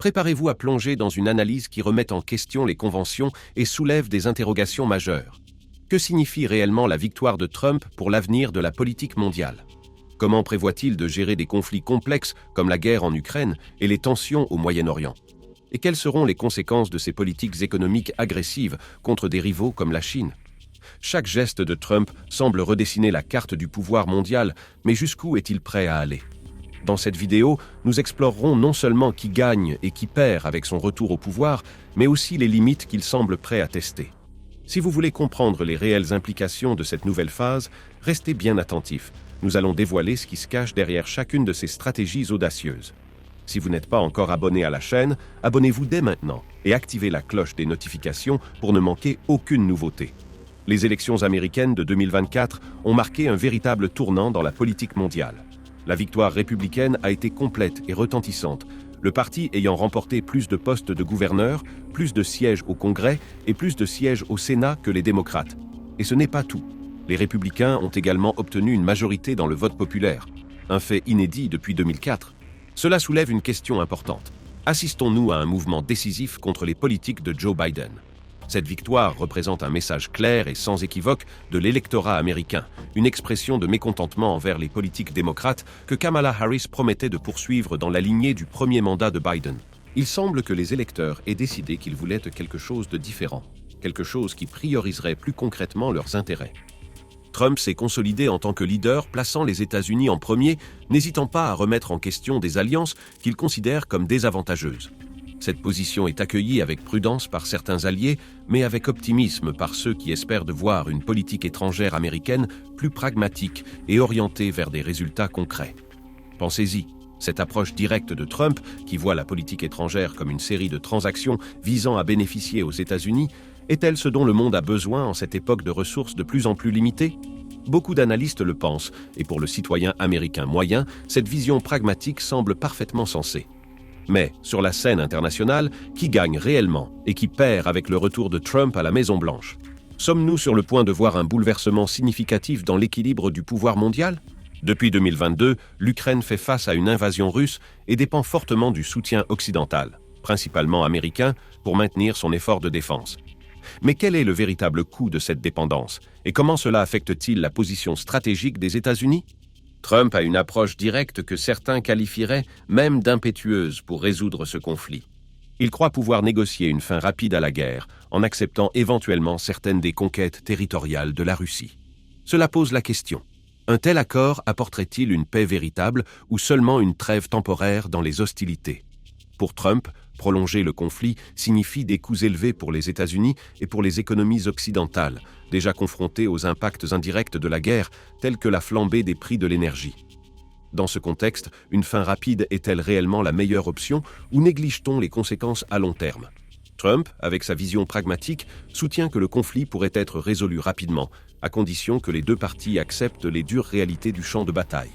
préparez-vous à plonger dans une analyse qui remet en question les conventions et soulève des interrogations majeures. Que signifie réellement la victoire de Trump pour l'avenir de la politique mondiale? Comment prévoit-il de gérer des conflits complexes comme la guerre en Ukraine et les tensions au Moyen-Orient? Et quelles seront les conséquences de ces politiques économiques agressives contre des rivaux comme la Chine? Chaque geste de Trump semble redessiner la carte du pouvoir mondial, mais jusqu'où est-il prêt à aller? Dans cette vidéo, nous explorerons non seulement qui gagne et qui perd avec son retour au pouvoir, mais aussi les limites qu'il semble prêt à tester. Si vous voulez comprendre les réelles implications de cette nouvelle phase, restez bien attentifs. Nous allons dévoiler ce qui se cache derrière chacune de ces stratégies audacieuses. Si vous n'êtes pas encore abonné à la chaîne, abonnez-vous dès maintenant et activez la cloche des notifications pour ne manquer aucune nouveauté. Les élections américaines de 2024 ont marqué un véritable tournant dans la politique mondiale. La victoire républicaine a été complète et retentissante, le parti ayant remporté plus de postes de gouverneur, plus de sièges au Congrès et plus de sièges au Sénat que les démocrates. Et ce n'est pas tout. Les républicains ont également obtenu une majorité dans le vote populaire, un fait inédit depuis 2004. Cela soulève une question importante. Assistons-nous à un mouvement décisif contre les politiques de Joe Biden? Cette victoire représente un message clair et sans équivoque de l'électorat américain, une expression de mécontentement envers les politiques démocrates que Kamala Harris promettait de poursuivre dans la lignée du premier mandat de Biden. Il semble que les électeurs aient décidé qu'ils voulaient quelque chose de différent, quelque chose qui prioriserait plus concrètement leurs intérêts. Trump s'est consolidé en tant que leader, plaçant les États-Unis en premier, n'hésitant pas à remettre en question des alliances qu'il considère comme désavantageuses. Cette position est accueillie avec prudence par certains alliés, mais avec optimisme par ceux qui espèrent de voir une politique étrangère américaine plus pragmatique et orientée vers des résultats concrets. Pensez-y, cette approche directe de Trump, qui voit la politique étrangère comme une série de transactions visant à bénéficier aux États-Unis, est-elle ce dont le monde a besoin en cette époque de ressources de plus en plus limitées? Beaucoup d'analystes le pensent, et pour le citoyen américain moyen, cette vision pragmatique semble parfaitement sensée. Mais, sur la scène internationale, qui gagne réellement et qui perd avec le retour de Trump à la Maison-Blanche? Sommes-nous sur le point de voir un bouleversement significatif dans l'équilibre du pouvoir mondial? Depuis 2022, l'Ukraine fait face à une invasion russe et dépend fortement du soutien occidental, principalement américain, pour maintenir son effort de défense. Mais quel est le véritable coût de cette dépendance et comment cela affecte-t-il la position stratégique des États-Unis? Trump a une approche directe que certains qualifieraient même d'impétueuse pour résoudre ce conflit. Il croit pouvoir négocier une fin rapide à la guerre en acceptant éventuellement certaines des conquêtes territoriales de la Russie. Cela pose la question. Un tel accord apporterait-il une paix véritable ou seulement une trêve temporaire dans les hostilités? Pour Trump, prolonger le conflit signifie des coûts élevés pour les États-Unis et pour les économies occidentales, déjà confrontées aux impacts indirects de la guerre, tels que la flambée des prix de l'énergie. Dans ce contexte, une fin rapide est-elle réellement la meilleure option ou néglige-t-on les conséquences à long terme? Trump, avec sa vision pragmatique, soutient que le conflit pourrait être résolu rapidement, à condition que les deux parties acceptent les dures réalités du champ de bataille.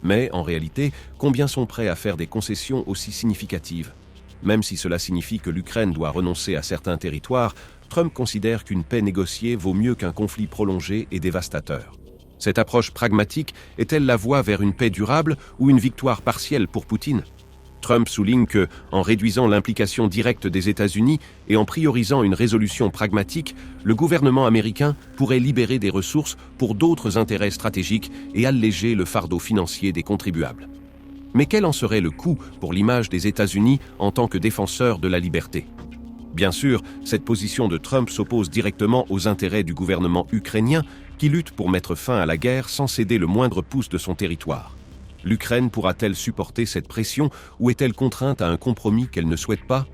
Mais, en réalité, combien sont prêts à faire des concessions aussi significatives? Même si cela signifie que l'Ukraine doit renoncer à certains territoires, Trump considère qu'une paix négociée vaut mieux qu'un conflit prolongé et dévastateur. Cette approche pragmatique est-elle la voie vers une paix durable ou une victoire partielle pour Poutine? Trump souligne que, en réduisant l'implication directe des États-Unis et en priorisant une résolution pragmatique, le gouvernement américain pourrait libérer des ressources pour d'autres intérêts stratégiques et alléger le fardeau financier des contribuables. Mais quel en serait le coût pour l'image des États-Unis en tant que défenseurs de la liberté? Bien sûr, cette position de Trump s'oppose directement aux intérêts du gouvernement ukrainien qui lutte pour mettre fin à la guerre sans céder le moindre pouce de son territoire. L'Ukraine pourra-t-elle supporter cette pression ou est-elle contrainte à un compromis qu'elle ne souhaite pas?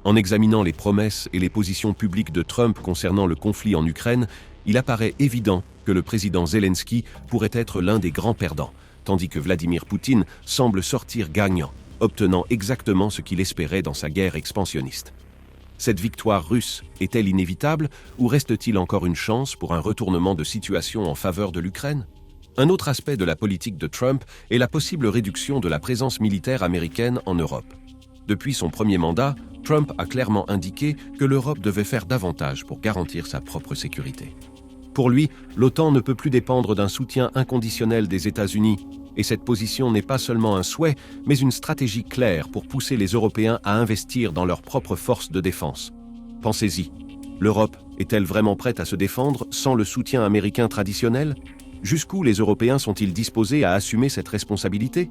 En examinant les promesses et les positions publiques de Trump concernant le conflit en Ukraine, il apparaît évident que le président Zelensky pourrait être l'un des grands perdants, tandis que Vladimir Poutine semble sortir gagnant, obtenant exactement ce qu'il espérait dans sa guerre expansionniste. Cette victoire russe est-elle inévitable ou reste-t-il encore une chance pour un retournement de situation en faveur de l'Ukraine? Un autre aspect de la politique de Trump est la possible réduction de la présence militaire américaine en Europe. Depuis son premier mandat, Trump a clairement indiqué que l'Europe devait faire davantage pour garantir sa propre sécurité. Pour lui, l'OTAN ne peut plus dépendre d'un soutien inconditionnel des États-Unis. Et cette position n'est pas seulement un souhait, mais une stratégie claire pour pousser les Européens à investir dans leurs propres forces de défense. Pensez-y, l'Europe est-elle vraiment prête à se défendre sans le soutien américain traditionnel ? Jusqu'où les Européens sont-ils disposés à assumer cette responsabilité ?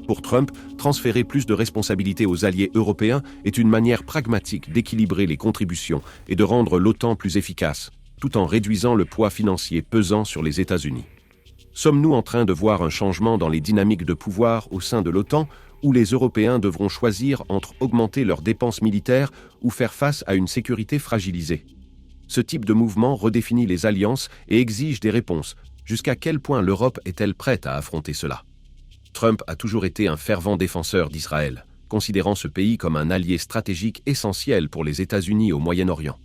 Pour Trump, transférer plus de responsabilités aux alliés européens est une manière pragmatique d'équilibrer les contributions et de rendre l'OTAN plus efficace, tout en réduisant le poids financier pesant sur les États-Unis. Sommes-nous en train de voir un changement dans les dynamiques de pouvoir au sein de l'OTAN, où les Européens devront choisir entre augmenter leurs dépenses militaires ou faire face à une sécurité fragilisée ? Ce type de mouvement redéfinit les alliances et exige des réponses. Jusqu'à quel point l'Europe est-elle prête à affronter cela ? Trump a toujours été un fervent défenseur d'Israël, considérant ce pays comme un allié stratégique essentiel pour les États-Unis au Moyen-Orient.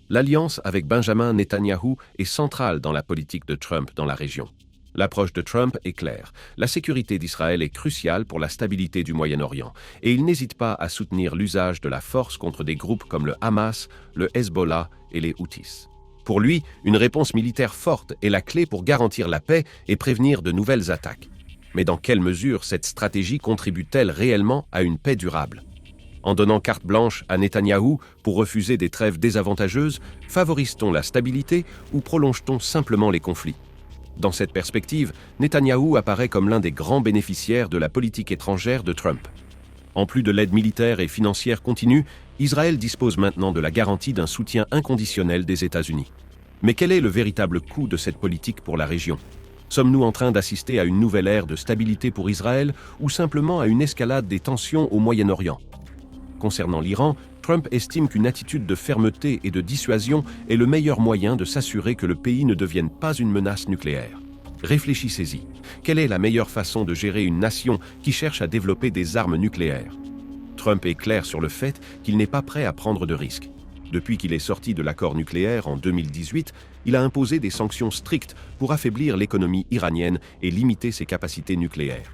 L'alliance avec Benjamin Netanyahou est centrale dans la politique de Trump dans la région. L'approche de Trump est claire. La sécurité d'Israël est cruciale pour la stabilité du Moyen-Orient, et il n'hésite pas à soutenir l'usage de la force contre des groupes comme le Hamas, le Hezbollah et les Houthis. Pour lui, une réponse militaire forte est la clé pour garantir la paix et prévenir de nouvelles attaques. Mais dans quelle mesure cette stratégie contribue-t-elle réellement à une paix durable ? En donnant carte blanche à Netanyahou pour refuser des trêves désavantageuses, favorise-t-on la stabilité ou prolonge-t-on simplement les conflits ? Dans cette perspective, Netanyahou apparaît comme l'un des grands bénéficiaires de la politique étrangère de Trump. En plus de l'aide militaire et financière continue, Israël dispose maintenant de la garantie d'un soutien inconditionnel des États-Unis. Mais quel est le véritable coût de cette politique pour la région ? Sommes-nous en train d'assister à une nouvelle ère de stabilité pour Israël ou simplement à une escalade des tensions au Moyen-Orient ? Concernant l'Iran, Trump estime qu'une attitude de fermeté et de dissuasion est le meilleur moyen de s'assurer que le pays ne devienne pas une menace nucléaire. Réfléchissez-y. Quelle est la meilleure façon de gérer une nation qui cherche à développer des armes nucléaires ? Trump est clair sur le fait qu'il n'est pas prêt à prendre de risques. Depuis qu'il est sorti de l'accord nucléaire en 2018, il a imposé des sanctions strictes pour affaiblir l'économie iranienne et limiter ses capacités nucléaires.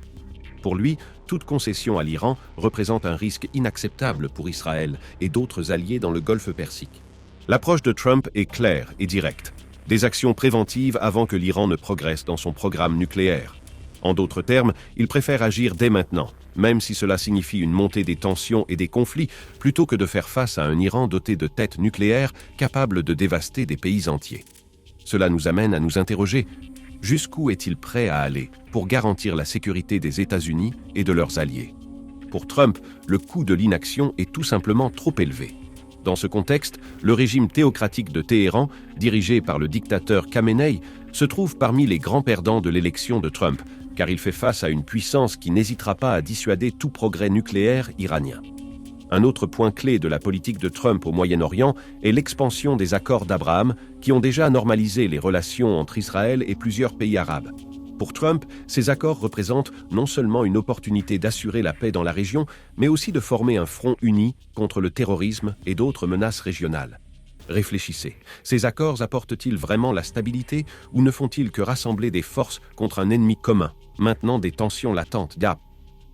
Pour lui, toute concession à l'Iran représente un risque inacceptable pour Israël et d'autres alliés dans le Golfe Persique. L'approche de Trump est claire et directe. Des actions préventives avant que l'Iran ne progresse dans son programme nucléaire. En d'autres termes, il préfère agir dès maintenant, même si cela signifie une montée des tensions et des conflits, plutôt que de faire face à un Iran doté de têtes nucléaires capables de dévaster des pays entiers. Cela nous amène à nous interroger. Jusqu'où est-il prêt à aller pour garantir la sécurité des États-Unis et de leurs alliés ? Pour Trump, le coût de l'inaction est tout simplement trop élevé. Dans ce contexte, le régime théocratique de Téhéran, dirigé par le dictateur Khamenei, se trouve parmi les grands perdants de l'élection de Trump, car il fait face à une puissance qui n'hésitera pas à dissuader tout progrès nucléaire iranien. Un autre point clé de la politique de Trump au Moyen-Orient est l'expansion des accords d'Abraham qui ont déjà normalisé les relations entre Israël et plusieurs pays arabes. Pour Trump, ces accords représentent non seulement une opportunité d'assurer la paix dans la région, mais aussi de former un front uni contre le terrorisme et d'autres menaces régionales. Réfléchissez, ces accords apportent-ils vraiment la stabilité ou ne font-ils que rassembler des forces contre un ennemi commun, maintenant des tensions latentes?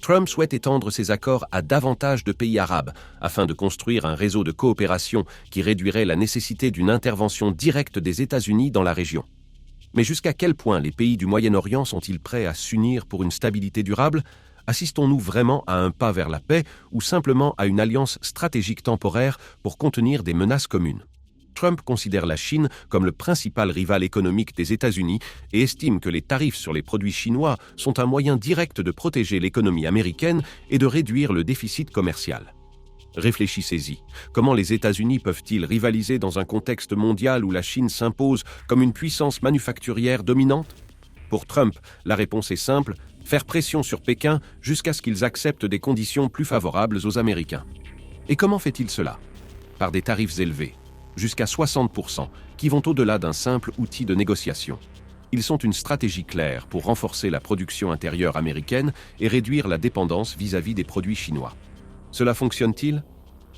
Trump souhaite étendre ces accords à davantage de pays arabes afin de construire un réseau de coopération qui réduirait la nécessité d'une intervention directe des États-Unis dans la région. Mais jusqu'à quel point les pays du Moyen-Orient sont-ils prêts à s'unir pour une stabilité durable ? Assistons-nous vraiment à un pas vers la paix ou simplement à une alliance stratégique temporaire pour contenir des menaces communes ? Trump considère la Chine comme le principal rival économique des États-Unis et estime que les tarifs sur les produits chinois sont un moyen direct de protéger l'économie américaine et de réduire le déficit commercial. Réfléchissez-y. Comment les États-Unis peuvent-ils rivaliser dans un contexte mondial où la Chine s'impose comme une puissance manufacturière dominante ? Pour Trump, la réponse est simple, faire pression sur Pékin jusqu'à ce qu'ils acceptent des conditions plus favorables aux Américains. Et comment fait-il cela ? Par des tarifs élevés, jusqu'à 60%, qui vont au-delà d'un simple outil de négociation. Ils sont une stratégie claire pour renforcer la production intérieure américaine et réduire la dépendance vis-à-vis des produits chinois. Cela fonctionne-t-il ?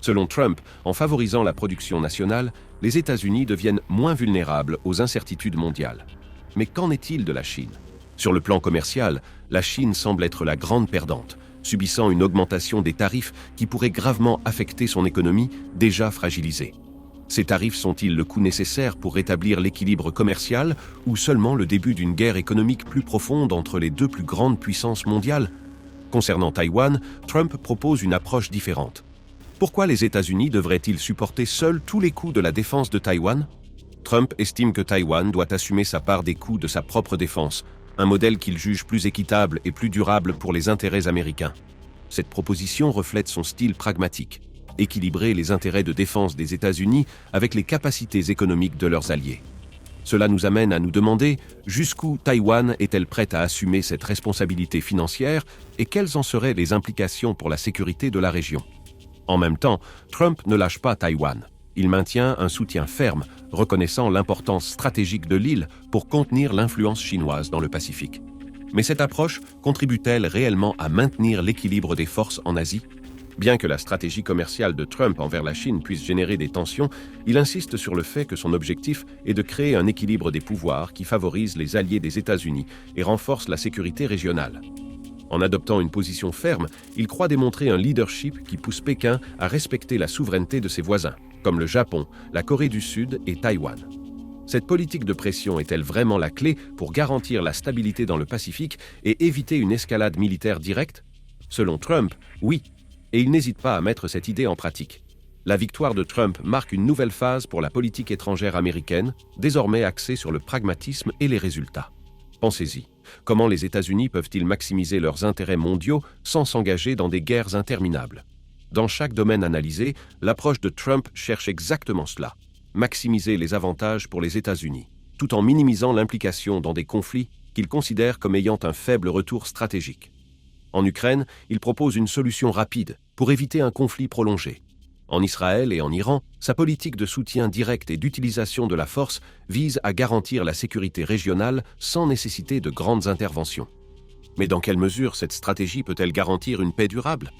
Selon Trump, en favorisant la production nationale, les États-Unis deviennent moins vulnérables aux incertitudes mondiales. Mais qu'en est-il de la Chine ? Sur le plan commercial, la Chine semble être la grande perdante, subissant une augmentation des tarifs qui pourrait gravement affecter son économie déjà fragilisée. Ces tarifs sont-ils le coût nécessaire pour rétablir l'équilibre commercial ou seulement le début d'une guerre économique plus profonde entre les deux plus grandes puissances mondiales? Concernant Taïwan, Trump propose une approche différente. Pourquoi les États-Unis devraient-ils supporter seuls tous les coûts de la défense de Taïwan? Trump estime que Taïwan doit assumer sa part des coûts de sa propre défense, un modèle qu'il juge plus équitable et plus durable pour les intérêts américains. Cette proposition reflète son style pragmatique, équilibrer les intérêts de défense des États-Unis avec les capacités économiques de leurs alliés. Cela nous amène à nous demander jusqu'où Taïwan est-elle prête à assumer cette responsabilité financière et quelles en seraient les implications pour la sécurité de la région. En même temps, Trump ne lâche pas Taïwan. Il maintient un soutien ferme, reconnaissant l'importance stratégique de l'île pour contenir l'influence chinoise dans le Pacifique. Mais cette approche contribue-t-elle réellement à maintenir l'équilibre des forces en Asie? Bien que la stratégie commerciale de Trump envers la Chine puisse générer des tensions, il insiste sur le fait que son objectif est de créer un équilibre des pouvoirs qui favorise les alliés des États-Unis et renforce la sécurité régionale. En adoptant une position ferme, il croit démontrer un leadership qui pousse Pékin à respecter la souveraineté de ses voisins, comme le Japon, la Corée du Sud et Taïwan. Cette politique de pression est-elle vraiment la clé pour garantir la stabilité dans le Pacifique et éviter une escalade militaire directe? Selon Trump, oui, et il n'hésite pas à mettre cette idée en pratique. La victoire de Trump marque une nouvelle phase pour la politique étrangère américaine, désormais axée sur le pragmatisme et les résultats. Pensez-y, comment les États-Unis peuvent-ils maximiser leurs intérêts mondiaux sans s'engager dans des guerres interminables? Dans chaque domaine analysé, l'approche de Trump cherche exactement cela, maximiser les avantages pour les États-Unis, tout en minimisant l'implication dans des conflits qu'il considère comme ayant un faible retour stratégique. En Ukraine, il propose une solution rapide pour éviter un conflit prolongé. En Israël et en Iran, sa politique de soutien direct et d'utilisation de la force vise à garantir la sécurité régionale sans nécessiter de grandes interventions. Mais dans quelle mesure cette stratégie peut-elle garantir une paix durable?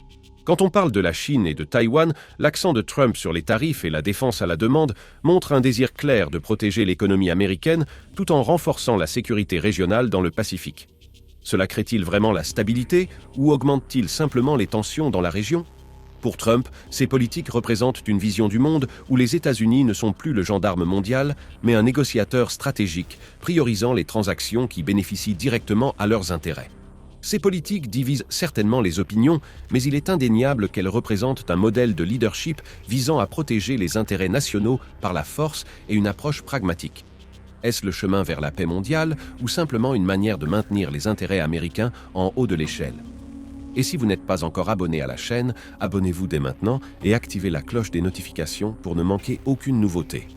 Quand on parle de la Chine et de Taïwan, l'accent de Trump sur les tarifs et la défense à la demande montre un désir clair de protéger l'économie américaine tout en renforçant la sécurité régionale dans le Pacifique. Cela crée-t-il vraiment la stabilité ou augmente-t-il simplement les tensions dans la région? Pour Trump, ces politiques représentent une vision du monde où les États-Unis ne sont plus le gendarme mondial, mais un négociateur stratégique, priorisant les transactions qui bénéficient directement à leurs intérêts. Ces politiques divisent certainement les opinions, mais il est indéniable qu'elles représentent un modèle de leadership visant à protéger les intérêts nationaux par la force et une approche pragmatique. Est-ce le chemin vers la paix mondiale ou simplement une manière de maintenir les intérêts américains en haut de l'échelle? Et si vous n'êtes pas encore abonné à la chaîne, abonnez-vous dès maintenant et activez la cloche des notifications pour ne manquer aucune nouveauté.